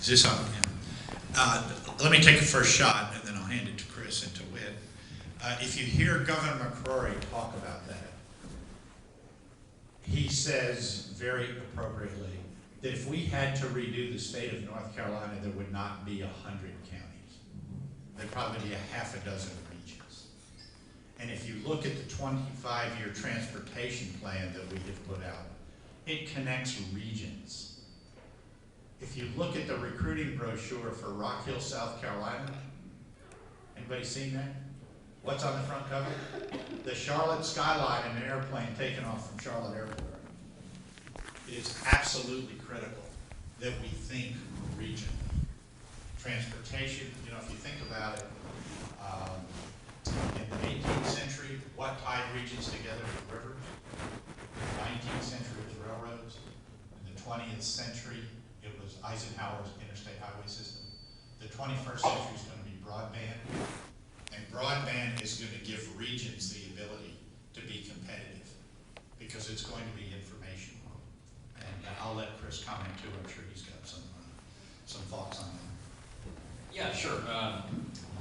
Is this on? Yeah. Let me take a first shot, and then I'll hand it to Chris and to Whit. If you hear Governor McCrory talk about that, he says very appropriately that if we had to redo the state of North Carolina, there would not be 100 counties. There'd probably be a half a dozen regions. And if you look at the 25-year transportation plan that we have put out, it connects regions. If you look at the recruiting brochure for Rock Hill, South Carolina, anybody seen that? What's on the front cover? The Charlotte skyline and an airplane taken off from Charlotte Airport. It is absolutely critical that we think regionally. Transportation, you know, if you think about it, in the 18th century, what tied regions together with rivers? The 19th century was railroads. In the 20th century, it was Eisenhower's interstate highway system. The 21st century is going to be broadband. And broadband is going to give regions the ability to be competitive because it's going to be information. And I'll let Chris comment too. I'm sure he's got some thoughts on that. Yeah, sure.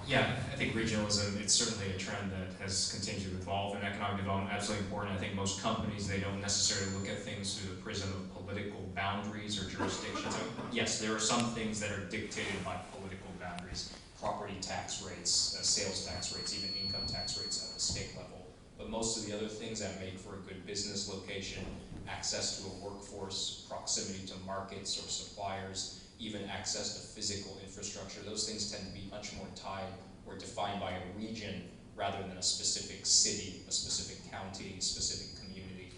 Yeah, I think regionalism, it's certainly a trend that has continued to evolve in economic development. Absolutely important. I think most companies, they don't necessarily look at things through the prism of political boundaries or jurisdictions. Yes, there are some things that are dictated by political boundaries, property tax rates, sales tax rates, even income tax rates at the state level. But most of the other things that make for a good business location, access to a workforce, proximity to markets or suppliers, even access to physical infrastructure, those things tend to be much more tied or defined by a region rather than a specific city, a specific county, specific community.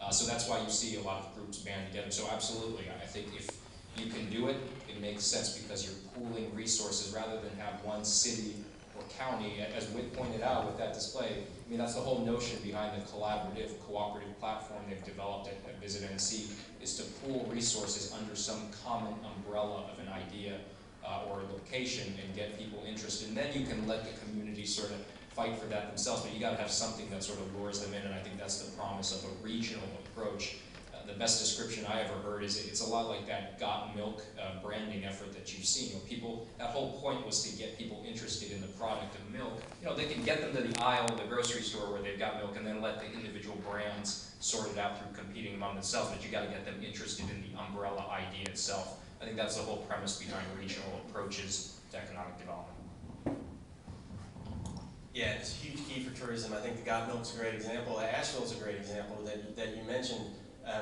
So that's why you see a lot of groups band together. So absolutely, I think if you can do it, it makes sense because you're pooling resources rather than have one city or county. As Whit pointed out with that display, I mean, that's the whole notion behind the collaborative, cooperative platform they've developed at Visit NC, is to pool resources under some common umbrella of an idea or a location and get people interested. And then you can let the community sort of fight for that themselves, but you got to have something that sort of lures them in, and I think that's the promise of a regional approach. The best description I ever heard is it's a lot like that Got Milk branding effort that you've seen. You know, people, that whole point was to get people interested in the product of milk. You know, they can get them to the aisle of the grocery store where they've got milk and then let the individual brands sort it out through competing among themselves, but you got to get them interested in the umbrella idea itself. I think that's the whole premise behind regional approaches to economic development. Yeah, it's a huge key for tourism. I think the Got Milk's a great example. Asheville's a great example that you mentioned.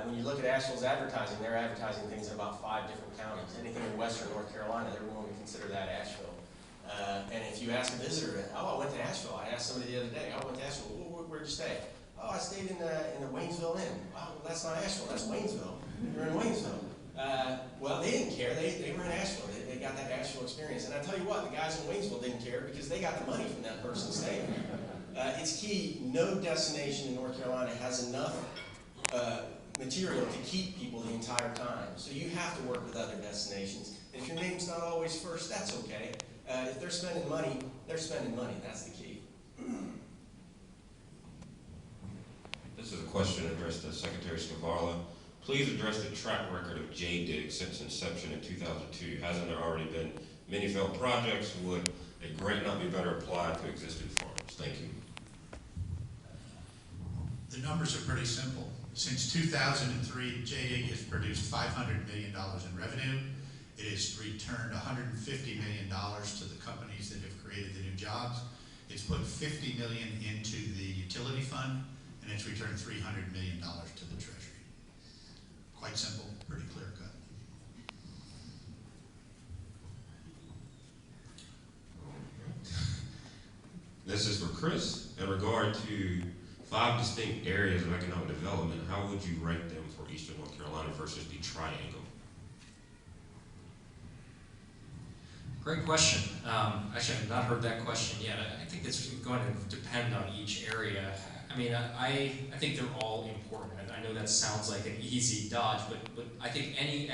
When you look at Asheville's advertising, they're advertising things in about 5 different counties. Anything in western North Carolina, they're willing to consider that Asheville. And if you ask a visitor, oh, I went to Asheville. I asked somebody the other day, I went to Asheville. Where'd you stay? Oh, I stayed in the Waynesville Inn. Oh, well, that's not Asheville, that's Waynesville. You're in Waynesville. Well, they didn't care. They were in Asheville. They got that Asheville experience. And I tell you what, the guys in Waynesville didn't care because they got the money from that person staying there. It's key. No destination in North Carolina has enough material to keep people the entire time. So you have to work with other destinations. If your name's not always first, that's okay. If they're spending money, they're spending money. That's the key. This is a question addressed to Secretary Skvarla. Please address the track record of JDIG since inception in 2002. Hasn't there already been many failed projects? Would a grant not be better applied to existing farms? Thank you. The numbers are pretty simple. Since 2003, JDIG has produced $500 million in revenue. It has returned $150 million to the companies that have created the new jobs. It's put $50 million into the utility fund, and it's returned $300 million to the Treasury. Quite simple, pretty clear cut. This is for Chris. In regard to 5 distinct areas of economic development, how would you rank them for Eastern North Carolina versus the Triangle? Great question. Actually, I've not heard that question yet. I think it's going to depend on each area. I mean, I think they're all important. I know that sounds like an easy dodge, but I think any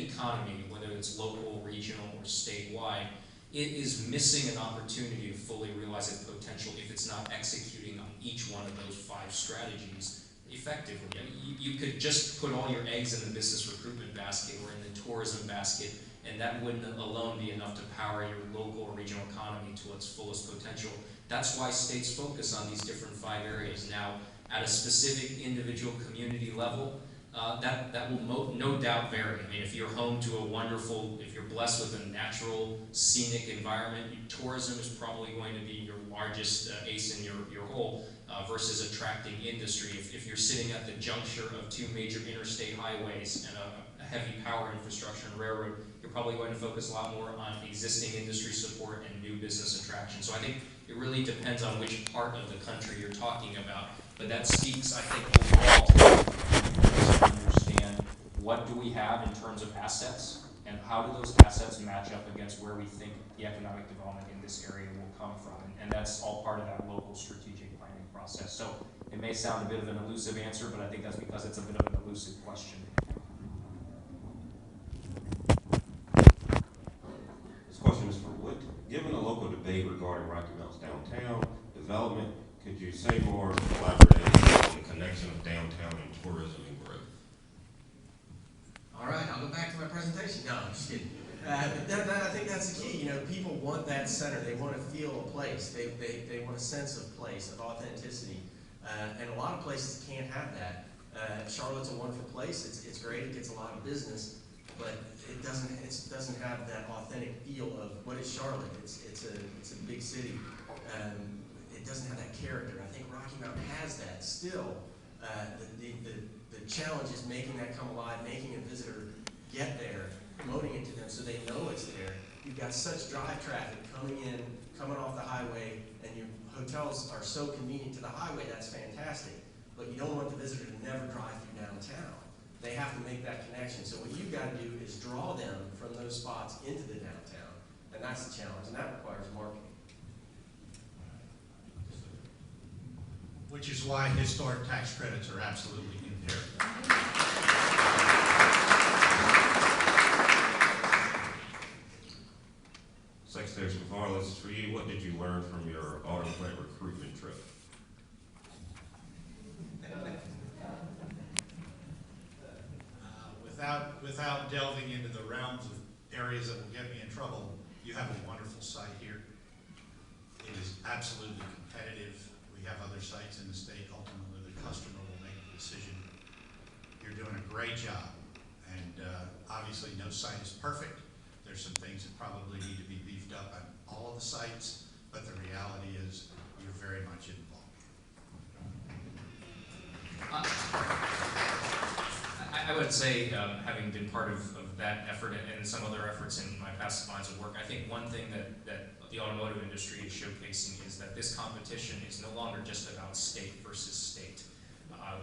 economy, whether it's local, regional, or statewide, it is missing an opportunity to fully realize its potential if it's not executing on each one of those 5 strategies effectively. I mean, you could just put all your eggs in the business recruitment basket or in the tourism basket, and that wouldn't alone be enough to power your local or regional economy to its fullest potential. That's why states focus on these different 5 areas. Now, at a specific individual community level, that will no doubt vary. I mean, if you're home to a wonderful, if you're blessed with a natural, scenic environment, tourism is probably going to be your largest ace in your hole versus attracting industry. If you're sitting at the juncture of 2 major interstate highways and a heavy power infrastructure and railroad, you're probably going to focus a lot more on existing industry support and new business attraction. So I think it really depends on which part of the country you're talking about. But that speaks, I think, overall to understand what do we have in terms of assets, and how do those assets match up against where we think the economic development in this area will come from. And that's all part of that local strategic planning process. So it may sound a bit of an elusive answer, but I think that's because it's a bit of an elusive question. This question is for Wood. Given the local debate regarding Rocky Mount's downtown development, could you say more, elaborate on the connection of downtown and tourism and growth? All right, I'll go back to my presentation. No, I'm just kidding. But I think that's the key. You know, people want that center. They want to feel a place. They want a sense of place, of authenticity. And a lot of places can't have that. Charlotte's a wonderful place. It's great. It gets a lot of business, but it doesn't have that authentic feel of what is Charlotte. It's a big city. It doesn't have that character. I think Rocky Mountain has that still. The challenge is making that come alive, making a visitor get there, promoting it to them so they know it's there. You've got such drive traffic coming off the highway, and your hotels are so convenient to the highway, that's fantastic. But you don't want the visitor to never drive through downtown. They have to make that connection. So what you've got to do is draw them from those spots into the downtown. And that's the challenge, and that requires marketing. Which is why historic tax credits are absolutely imperative. Secretary Skvarla, this is for you. What did you learn from your auto plant recruitment trip? Without delving into the realms of areas that will get me in trouble, you have a wonderful site here. It is absolutely competitive. We have other sites in the state. Ultimately, the customer will make the decision. You're doing a great job, and obviously no site is perfect. There's some things that probably need to be beefed up on all of the sites, but the reality is you're very much involved. I would say, having been part of that effort and some other efforts in my past lines of work, I think one thing that the automotive industry is showcasing is that this competition is no longer just about state versus state.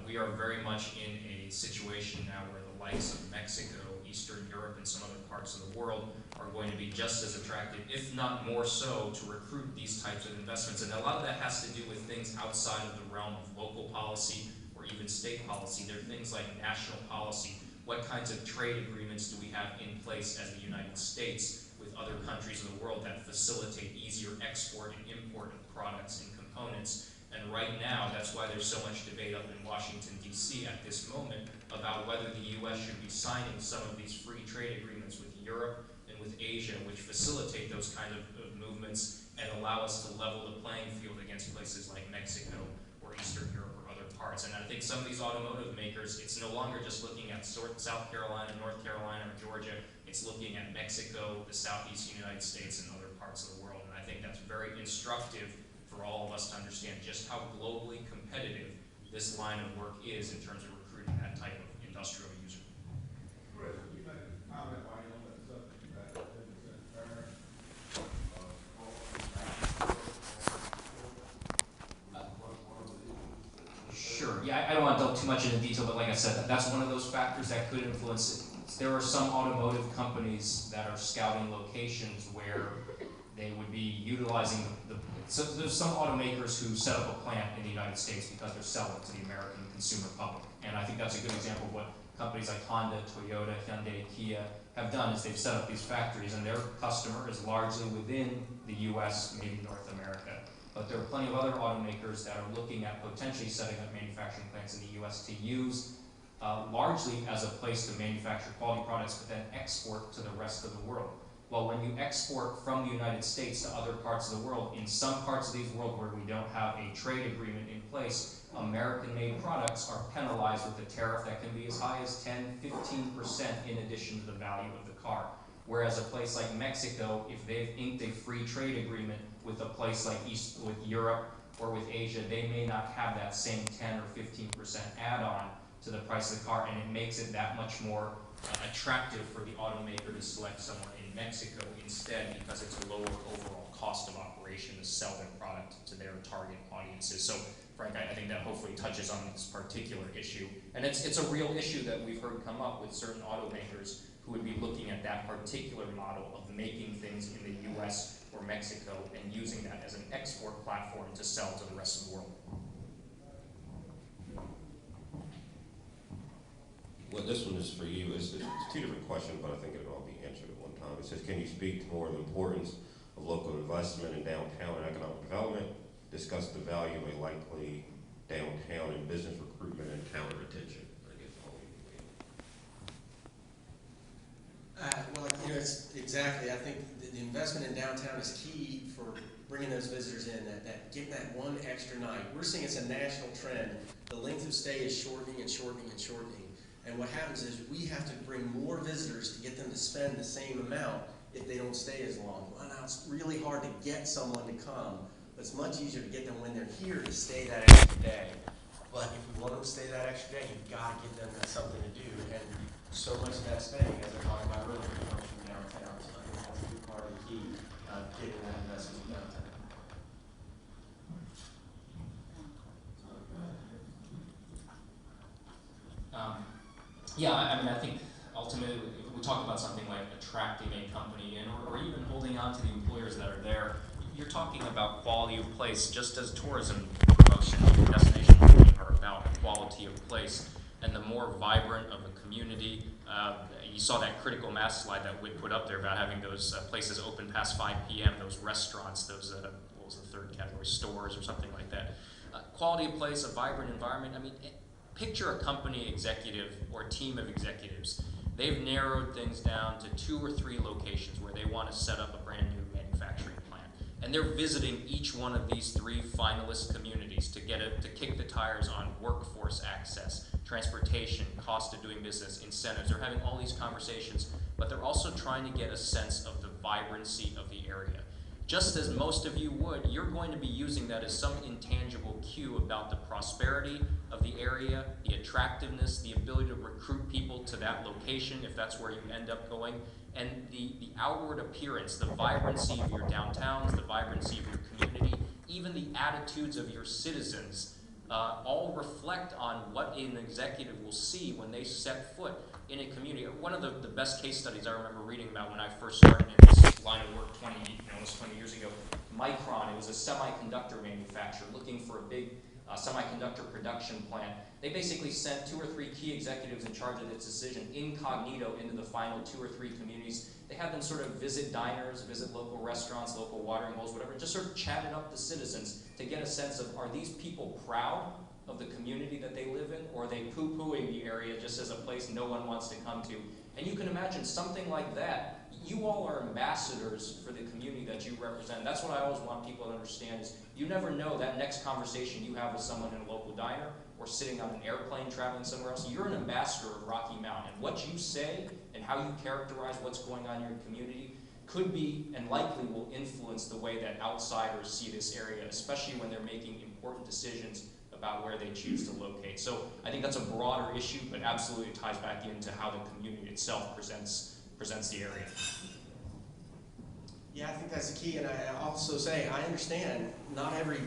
We are very much in a situation now where the likes of Mexico, Eastern Europe, and some other parts of the world are going to be just as attractive, if not more so, to recruit these types of investments. And a lot of that has to do with things outside of the realm of local policy or even state policy. There are things like national policy. What kinds of trade agreements do we have in place as the United States with other countries of the world that facilitate easier export and import of products and components? And right now, that's why there's so much debate up in Washington, D.C. at this moment about whether the U.S. should be signing some of these free trade agreements with Europe and with Asia, which facilitate those kind of movements and allow us to level the playing field against places like Mexico or Eastern Europe or other parts. And I think some of these automotive makers, it's no longer just looking at South Carolina, North Carolina, or Georgia. It's looking at Mexico, the Southeast United States, and other parts of the world. And I think that's very instructive for all of us to understand just how globally competitive this line of work is in terms of recruiting that type of industrial user. Chris, you made a comment while you're on that subject about 10% Sure. Yeah, I don't want to delve too much into detail, but like I said, that's one of those factors that could influence it. There are some automotive companies that are scouting locations where they would be utilizing so there's some automakers who set up a plant in the United States because they're selling to the American consumer public. And I think that's a good example of what companies like Honda, Toyota, Hyundai, Kia have done is they've set up these factories and their customer is largely within the US, maybe North America. But there are plenty of other automakers that are looking at potentially setting up manufacturing plants in the US to use largely as a place to manufacture quality products, but then export to the rest of the world. Well, when you export from the United States to other parts of the world, in some parts of the world where we don't have a trade agreement in place, American-made products are penalized with a tariff that can be as high as 10–15% in addition to the value of the car. Whereas a place like Mexico, if they've inked a free trade agreement with a place like with Europe or with Asia, they may not have that same 10 or 15% add-on to the price of the car, and it makes it that much more attractive for the automaker to select someone in Mexico instead, because it's a lower overall cost of operation to sell their product to their target audiences. So, Frank, I think that hopefully touches on this particular issue. And it's a real issue that we've heard come up with certain automakers who would be looking at that particular model of making things in the US or Mexico and using that as an export platform to sell to the rest of the world. Well, this one is for you. It's two different questions, but I think it'll all be answered at one time. It says, can you speak more of the importance of local investment in downtown and economic development? Discuss the value of a likely downtown in business recruitment and talent retention. I guess all we Well, you know, it's exactly. I think the investment in downtown is key for bringing those visitors in. That getting that one extra night. We're seeing it's a national trend. The length of stay is shortening and shortening and shortening. And what happens is we have to bring more visitors to get them to spend the same amount if they don't stay as long. Well, now it's really hard to get someone to come. But it's much easier to get them when they're here to stay that extra day. But if we want them to stay that extra day, you've got to give them something to do. And so much of that spending, as I talked about earlier, comes from downtown. So I think that's a big part of the key, getting that investment downtown. Yeah, I mean, I think ultimately we talk about something like attracting a company in, or even holding on to the employers that are there. You're talking about quality of place, just as tourism promotion and destination marketing are about quality of place. And the more vibrant of a community, you saw that critical mass slide that Whit put up there about having those places open past 5 p.m., those restaurants, those, what was the third category, stores or something like that. Quality of place, a vibrant environment. I mean, picture a company executive or a team of executives. They've narrowed things down to 2 or 3 locations where they want to set up a brand new manufacturing plant. And they're visiting each one of these 3 finalist communities to kick the tires on workforce access, transportation, cost of doing business, incentives. They're having all these conversations, but they're also trying to get a sense of the vibrancy of the area. Just as most of you would, you're going to be using that as some intangible cue about the prosperity of the area, the attractiveness, the ability to recruit people to that location if that's where you end up going, and the outward appearance, the vibrancy of your downtowns, the vibrancy of your community, even the attitudes of your citizens, all reflect on what an executive will see when they set foot in a community. One of the best case studies I remember reading about when I first started in this line of work almost 20 years ago, Micron, it was a semiconductor manufacturer looking for a big semiconductor production plant. They basically sent 2 or 3 key executives in charge of this decision incognito into the final 2 or 3 communities. They had them sort of visit diners, visit local restaurants, local watering holes, whatever, and just sort of chatted up the citizens to get a sense of, are these people proud of the community that they live in, or are they poo-pooing the area just as a place no one wants to come to? And you can imagine something like that. You all are ambassadors for the community that you represent. That's what I always want people to understand is you never know that next conversation you have with someone in a local diner or sitting on an airplane traveling somewhere else. You're an ambassador of Rocky Mountain. And what you say and how you characterize what's going on in your community could be and likely will influence the way that outsiders see this area, especially when they're making important decisions about where they choose to locate. So I think that's a broader issue, but absolutely ties back into how the community itself presents the area. Yeah, I think that's the key, and I also say, I understand, not every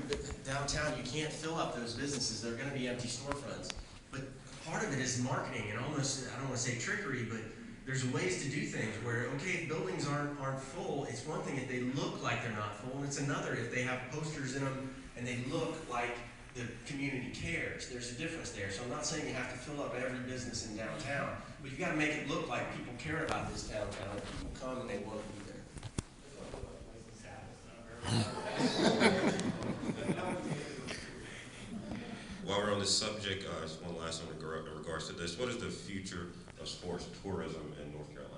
downtown, you can't fill up those businesses, they're gonna be empty storefronts. But part of it is marketing, and almost, I don't wanna say trickery, but there's ways to do things where, okay, if buildings aren't full, it's one thing if they look like they're not full, and it's another if they have posters in them and they look like the community cares. There's a difference there. So I'm not saying you have to fill up every business in downtown, but you got to make it look like people care about this downtown, and people come and they want to be there. While while we're on this subject, just one last one in regards to this. What is the future of sports tourism in North Carolina?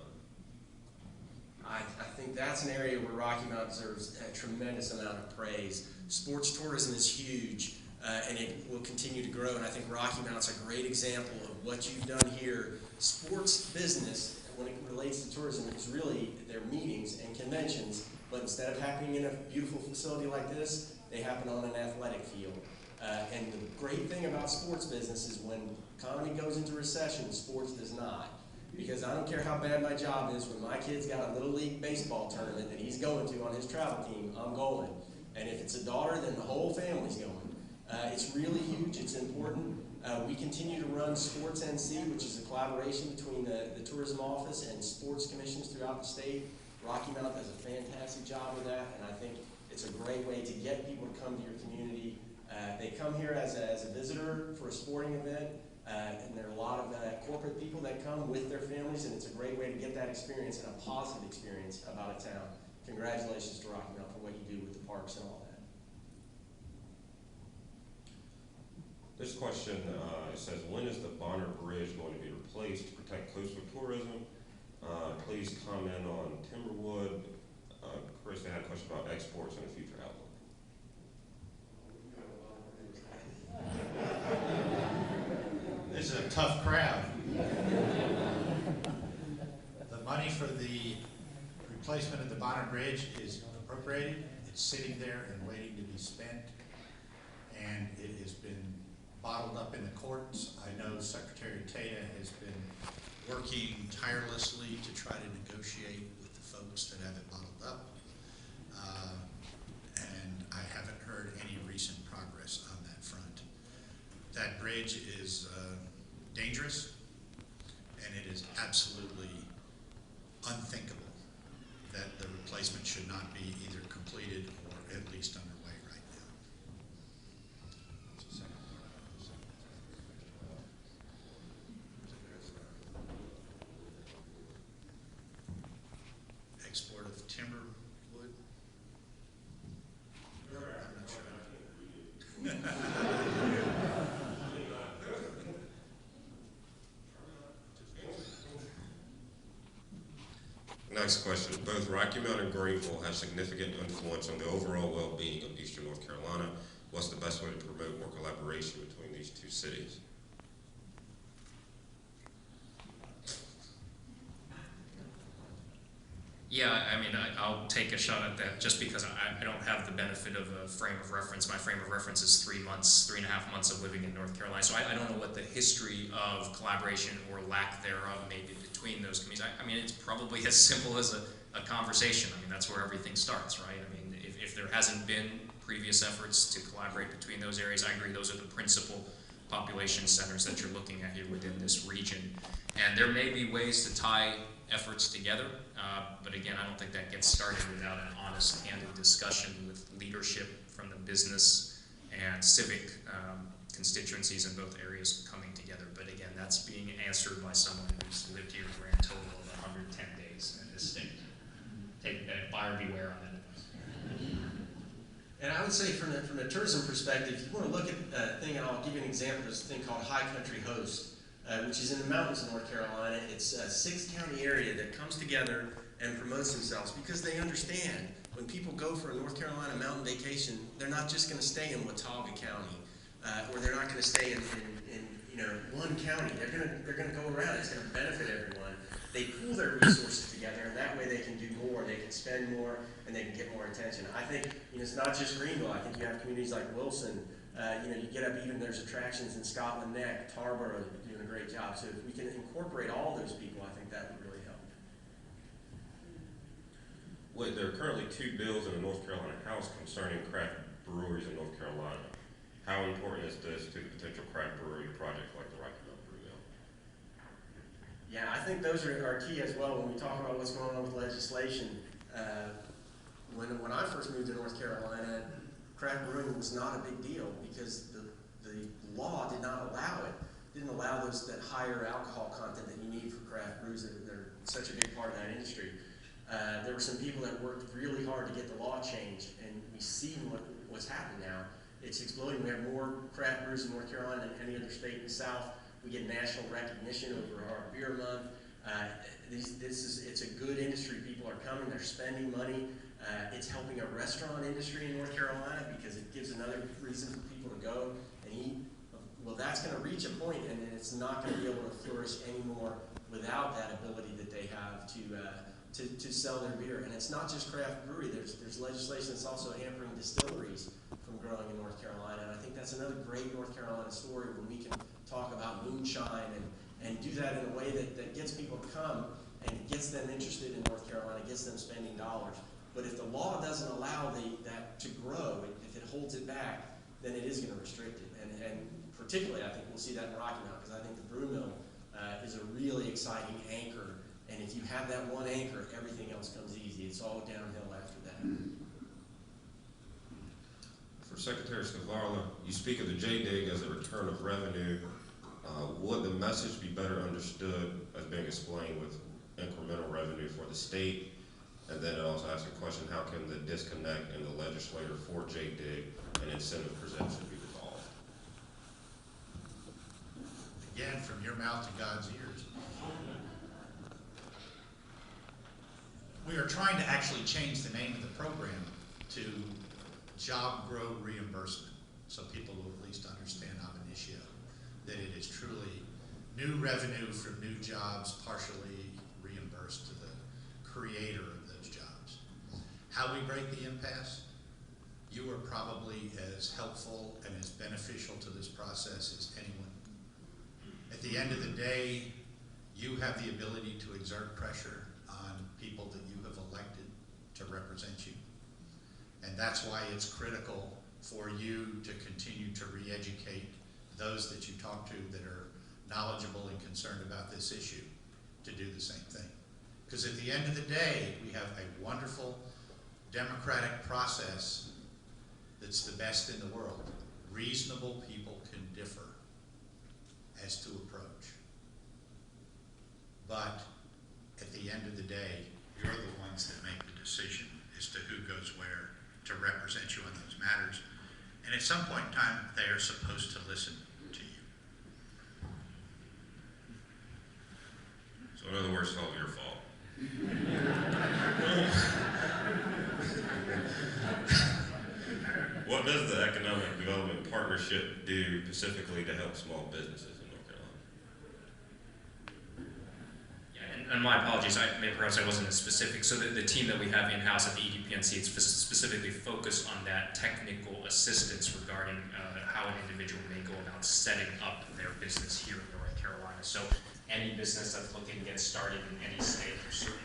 I think that's an area where Rocky Mount deserves a tremendous amount of praise. Sports tourism is huge, and it will continue to grow, and I think Rocky Mount's a great example of what you've done here. Sports business, when it relates to tourism, is really their meetings and conventions, but instead of happening in a beautiful facility like this, they happen on an athletic field. And the great thing about sports business is when the economy goes into recession, sports does not. Because I don't care how bad my job is, when my kid's got a little league baseball tournament that he's going to on his travel team, I'm going. And if it's a daughter, then the whole family's going. It's really huge, it's important. We continue to run Sports NC, which is a collaboration between the tourism office and sports commissions throughout the state. Rocky Mount does a fantastic job with that, and I think it's a great way to get people to come to your community. They come here as a visitor for a sporting event. And there are a lot of corporate people that come with their families, and it's a great way to get that experience and a positive experience about a town. Congratulations to Rocky Mount for what you do with the parks and all that. This question says, when is the Bonner Bridge going to be replaced to protect coastal tourism? Please comment on Timberwood. Chris, they had a question about exports and the future outlook. This is a tough crowd. The money for the replacement of the Bonner Bridge is appropriated. It's sitting there and waiting to be spent. And it has been bottled up in the courts. I know Secretary Tata has been working tirelessly to try to negotiate with the folks that have it bottled up. And I haven't heard any recent progress on that front. That bridge is dangerous, and it is absolutely unthinkable that the replacement should not be either completed or at least underway right now. What's the second part? Export of timber wood? I'm not sure. Next question. Both Rocky Mount and Greenville have significant influence on the overall well-being of Eastern North Carolina. What's the best way to promote more collaboration between these two cities? Yeah, I mean, I'll take a shot at that just because I don't have the benefit of a frame of reference. My frame of reference is 3 months, 3.5 months of living in North Carolina. So I don't know what the history of collaboration or lack thereof may be between those communities. I mean, it's probably as simple as a conversation. I mean, that's where everything starts, right? I mean, if there hasn't been previous efforts to collaborate between those areas, I agree those are the principal population centers that you're looking at here within this region. And there may be ways to tie efforts together, but again, I don't think that gets started without an honest, candid discussion with leadership from the business and civic constituencies in both areas coming together. But again, that's being answered by someone who's lived here a grand total of 110 days in this state. Take buyer beware on that. And I would say from the tourism perspective, if you want to look at a thing, and I'll give you an example, there's a thing called High Country Host, which is in the mountains of North Carolina. It's a 6-county area that comes together and promotes themselves because they understand when people go for a North Carolina mountain vacation, they're not just going to stay in Watauga County, or they're not going to stay in one county. They're going to go around. It's going to benefit everyone. They pool their resources together, and that way they can do more. They can spend more, and they can get more attention. I think it's not just Greenville. I think you have communities like Wilson. You get up even there's attractions in Scotland Neck, Tarboro, doing a great job. So if we can incorporate all those people, I think that would really help. Well, there are currently 2 bills in the North Carolina House concerning craft breweries in North Carolina. How important is this to potential craft brewery projects like the Rocky Mount Brew Mill? Yeah, I think those are key as well when we talk about what's going on with legislation. When I first moved to North Carolina, craft brewing was not a big deal because the law did not allow it. Didn't allow that higher alcohol content that you need for craft brews. They're such a big part of that industry. There were some people that worked really hard to get the law changed, and we see what's happened now. It's exploding. We have more craft brews in North Carolina than any other state in the South. We get national recognition over our beer month. It's a good industry. People are coming, they're spending money. It's helping a restaurant industry in North Carolina because it gives another reason for people to go and eat. Well, that's going to reach a point, and it's not going to be able to flourish anymore without that ability that they have to sell their beer. And it's not just craft brewery. There's legislation that's also hampering distilleries from growing in North Carolina. And I think that's another great North Carolina story when we can talk about moonshine and do that in a way that gets people to come and gets them interested in North Carolina, gets them spending dollars. But if the law doesn't allow that to grow, if it holds it back, then it is going to restrict it. And particularly, I think we'll see that in Rocky Mount, because I think the brew mill is a really exciting anchor. And if you have that one anchor, everything else comes easy. It's all downhill after that. For Secretary Scavarla, you speak of the J-Dig as a return of revenue. Would the message be better understood as being explained with incremental revenue for the state? And then it also asks a question, how can the disconnect in the legislature for J-Dig and incentive presumption be resolved? Again, from your mouth to God's ears. We are trying to actually change the name of the program to Job Grow Reimbursement, so people will at least understand ab initio that it is truly new revenue from new jobs partially reimbursed to the creator of those jobs. How we break the impasse? You are probably as helpful and as beneficial to this process as anyone. At the end of the day, you have the ability to exert pressure on people that you have elected to represent you. And that's why it's critical for you to continue to re-educate those that you talk to that are knowledgeable and concerned about this issue to do the same thing. Because at the end of the day, we have a wonderful democratic process that's the best in the world. Reasonable people can differ as to approach. But at the end of the day, you're the ones that make the decision as to who goes where to represent you on those matters. And at some point in time, they are supposed to listen to you. So in other words, it's all your fault. What does the Economic Development Partnership do specifically to help small businesses in North Carolina? Yeah, and my apologies, perhaps I wasn't as specific. So the team that we have in-house at the EDPNC, it's specifically focused on that technical assistance regarding how an individual may go about setting up their business here in North Carolina. So any business that's looking to get started in any state, there's certain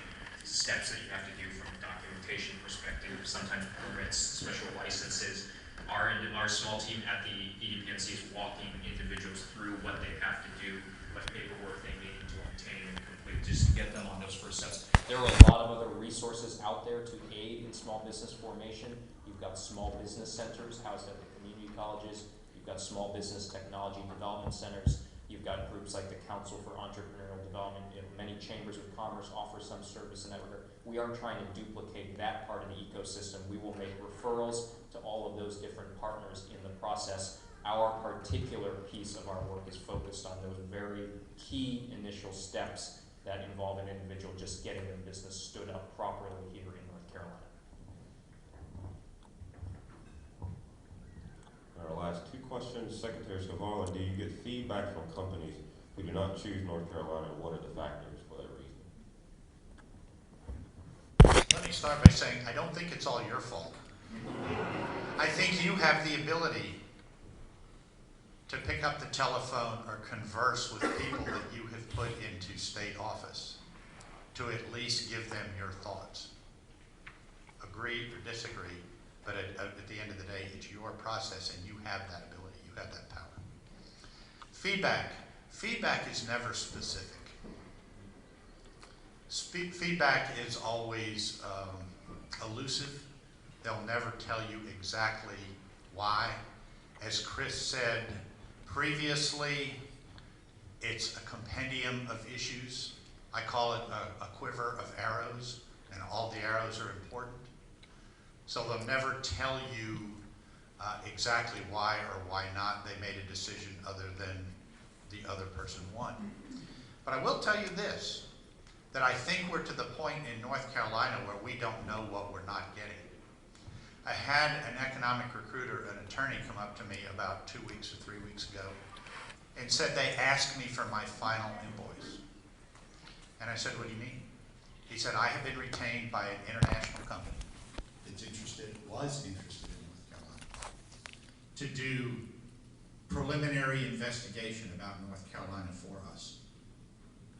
steps that you have to do from a documentation perspective, sometimes permits, special licenses. Our small team at the EDPNC is walking individuals through what they have to do, what paperwork they need to obtain and complete, just to get them on those first steps. There are a lot of other resources out there to aid in small business formation. You've got small business centers housed at the community colleges. You've got small business technology development centers. You've got groups like the Council for Entrepreneurial Development. Many chambers of commerce offer some service in that regard. We aren't trying to duplicate that part of the ecosystem. We will make referrals to all of those different partners in the process. Our particular piece of our work is focused on those very key initial steps that involve an individual just getting their business stood up properly here in North Carolina. Our last two questions, Secretary Scavarla, do you get feedback from companies who do not choose North Carolina, and what are the factors for that reason? Let me start by saying I don't think it's all your fault. I think you have the ability to pick up the telephone or converse with people that you have put into state office to at least give them your thoughts. Agree or disagree, but at the end of the day, it's your process and you have that ability, you have that power. Feedback. Feedback is never specific. Feedback is always elusive. They'll never tell you exactly why. As Chris said previously, it's a compendium of issues. I call it a quiver of arrows, and all the arrows are important. So they'll never tell you exactly why or why not they made a decision other than the other person won. But I will tell you this, that I think we're to the point in North Carolina where we don't know what we're not getting. I had an economic recruiter, an attorney, come up to me about 2 weeks or 3 weeks ago and said they asked me for my final invoice. And I said, what do you mean? He said, I have been retained by an international company that's was interested in North Carolina to do preliminary investigation about North Carolina for us.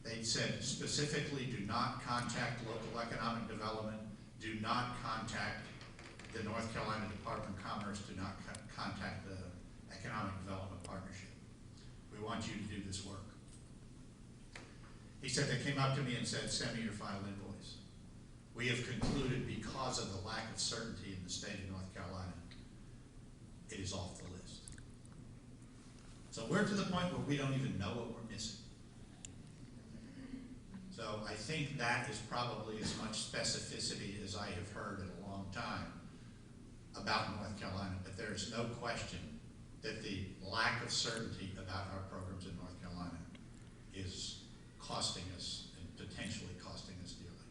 They said specifically, do not contact local economic development, do not contact the North Carolina Department of Commerce, do not contact the Economic Development Partnership. We want you to do this work. He said they came up to me and said, send me your final invoice. We have concluded because of the lack of certainty in the state of North Carolina, it is off the list. So we're to the point where we don't even know what we're missing. So I think that is probably as much specificity as I have heard in a long time about North Carolina, but there is no question that the lack of certainty about our programs in North Carolina is costing us and potentially costing us dearly.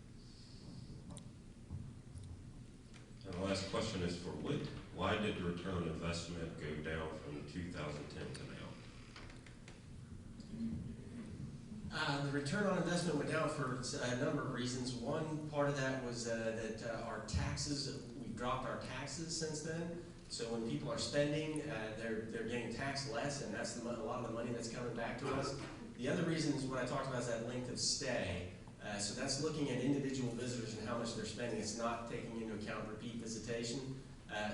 And the last question is for Whit. Why did the return on investment go down from 2010 to now? The return on investment went down for a number of reasons. One part of that was that our taxes, we've dropped our taxes since then. So when people are spending, they're getting taxed less, and that's a lot of the money that's coming back to us. The other reason is what I talked about is that length of stay. So that's looking at individual visitors and how much they're spending. It's not taking into account repeat visitation.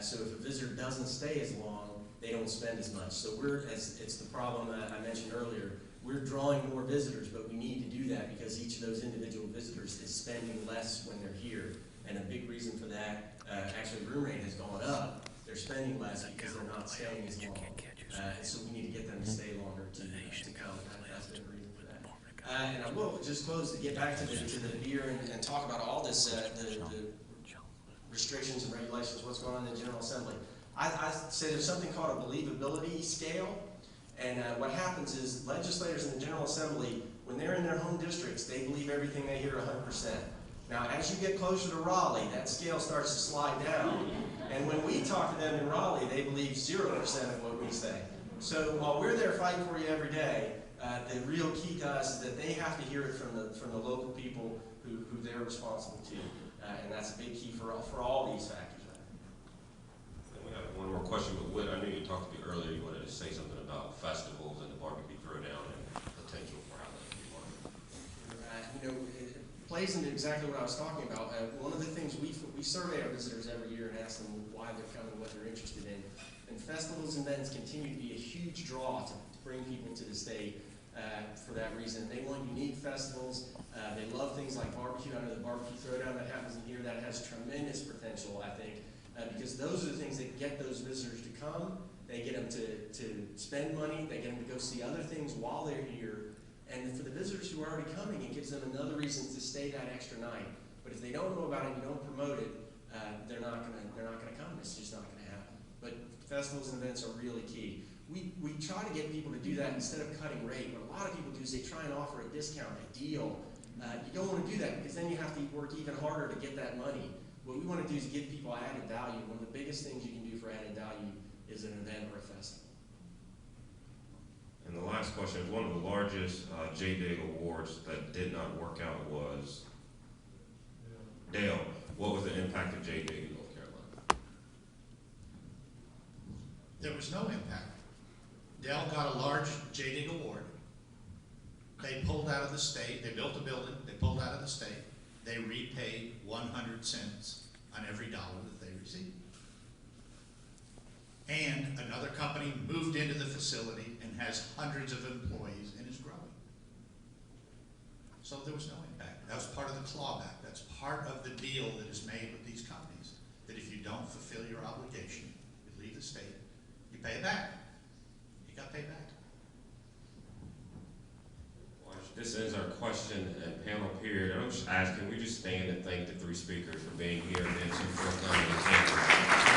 So if a visitor doesn't stay as long, they don't spend as much. So it's the problem I mentioned earlier. We're drawing more visitors, but we need to do that because each of those individual visitors is spending less when they're here. And a big reason for that, actually room rate has gone up. They're spending less because they're not staying as long. And so we need to get them to stay longer to come. That's been a reason for that. And I will just close to get back to the beer and talk about all this, the restrictions and regulations, what's going on in the General Assembly. I say there's something called a believability scale. And what happens is legislators in the General Assembly, when they're in their home districts, they believe everything they hear 100%. Now, as you get closer to Raleigh, that scale starts to slide down. And when we talk to them in Raleigh, they believe 0% of what we say. So while we're there fighting for you every day, the real key to us is that they have to hear it from the local people who they're responsible to. And that's a big key for all these factors. And we have one more question, but Whit, I knew you talked to me earlier. You wanted to say something about festivals and the barbecue throwdown and potential for how that could be marketed. It plays into exactly what I was talking about. One of the things we survey our visitors every year and ask them why they're coming, what they're interested in. And festivals and events continue to be a huge draw to bring people to the state for that reason. They want unique festivals. They love things like barbecue. I know the barbecue throwdown that happens in here, that has tremendous potential, I think, because those are the things that get those visitors to come. They get them to spend money. They get them to go see other things while they're here. And for the visitors who are already coming, it gives them another reason to stay that extra night. But if they don't know about it and you don't promote it, they're not gonna come. It's just not gonna happen. But festivals and events are really key. We try to get people to do that instead of cutting rate. What a lot of people do is they try and offer a discount, a deal. You don't want to do that because then you have to work even harder to get that money. What we want to do is give people added value. One of the biggest things you can do for added value is an event or a festival. And the last question is one of the largest JDIG awards that did not work out was Dale. What was the impact of JDIG in North Carolina? There was no impact. Dell got a large JDIG award. They pulled out of the state. They built a building. They pulled out of the state. They repaid 100 cents on every dollar that they received. And another company moved into the facility and has hundreds of employees and is growing. So there was no impact. That was part of the clawback. That's part of the deal that is made with these companies, that if you don't fulfill your obligation, you leave the state, you pay it back. You got paid back. Well, this ends our question and panel period. I'm just asking, we just stand and thank the three speakers for being here and then some forthcoming attention.